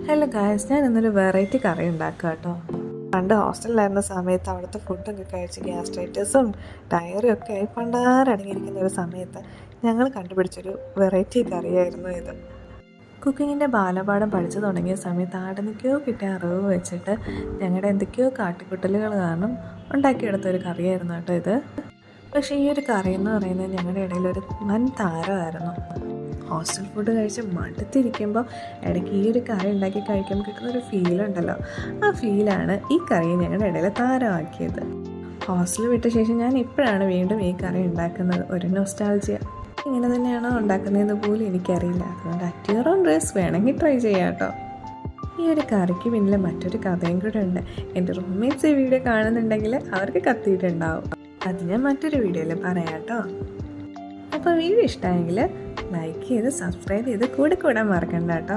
Hello guys, ഞാൻ ഇന്നൊരു variety കറി ഉണ്ടാക്കുക കേട്ടോ. പണ്ട് ഹോസ്റ്റലിലായിരുന്ന സമയത്ത് അവിടുത്തെ ഫുഡൊക്കെ കഴിച്ച് ഗ്യാസ്ട്രൈറ്റിസും ഡയറിയും ഒക്കെ ആയി പണ്ടാരടങ്ങിയിരിക്കുന്ന ഒരു സമയത്ത് ഞങ്ങൾ കണ്ടുപിടിച്ചൊരു വെറൈറ്റി കറിയായിരുന്നു ഇത്. കുക്കിങ്ങിൻ്റെ ബാലപാഠം പഠിച്ചു തുടങ്ങിയ സമയത്ത് ആടെന്തൊക്കെയോ കിട്ടിയ അറിവ് വെച്ചിട്ട് ഞങ്ങളുടെ എന്തൊക്കെയോ കാട്ടിക്കുട്ടലുകൾ കാരണം ഉണ്ടാക്കിയെടുത്തൊരു കറിയായിരുന്നു കേട്ടോ ഇത്. പക്ഷേ ഈ ഒരു കറി എന്ന് പറയുന്നത് ഞങ്ങളുടെ ഇടയിലൊരു വൻ താരമായിരുന്നു. ഹോസ്റ്റൽ ഫുഡ് കഴിച്ച് മടുത്തിരിക്കുമ്പോൾ ഇടയ്ക്ക് ഈ ഒരു കറി ഉണ്ടാക്കി കഴിക്കുമ്പോൾ കിട്ടുന്നൊരു ഫീലുണ്ടല്ലോ, ആ ഫീലാണ് ഈ കറി ഞങ്ങളുടെ ഇടയിൽ താരമാക്കിയത്. ഹോസ്റ്റൽ വിട്ട ശേഷം ഞാൻ ഇപ്പോഴാണ് വീണ്ടും ഈ കറി ഉണ്ടാക്കുന്നത്. ഒരു നൊസ്റ്റാൾജിയ. ഇങ്ങനെ തന്നെയാണോ ഉണ്ടാക്കുന്നതെന്ന് പോലും എനിക്കറിയില്ല. അതുകൊണ്ട് അറ്റ് യുവർ ഓൺ റിസ്ക് വേണമെങ്കിൽ ട്രൈ ചെയ്യാം കേട്ടോ. ഈ ഒരു കറിക്ക് പിന്നിൽ മറ്റൊരു കഥയും കൂടെ ഉണ്ട്. എൻ്റെ റൂംമേറ്റ്സ് ഈ വീഡിയോ കാണുന്നുണ്ടെങ്കിൽ അവർക്ക് കത്തിയിട്ടുണ്ടാവും. അത് ഞാൻ മറ്റൊരു വീഡിയോയിൽ പറയാം കേട്ടോ. അപ്പോൾ വീഡിയോ ഇഷ്ടമായെങ്കിൽ ലൈക്ക് ചെയ്ത് സബ്സ്ക്രൈബ് ചെയ്ത് കൂടെ കൂടാൻ മറക്കണ്ട കേട്ടോ.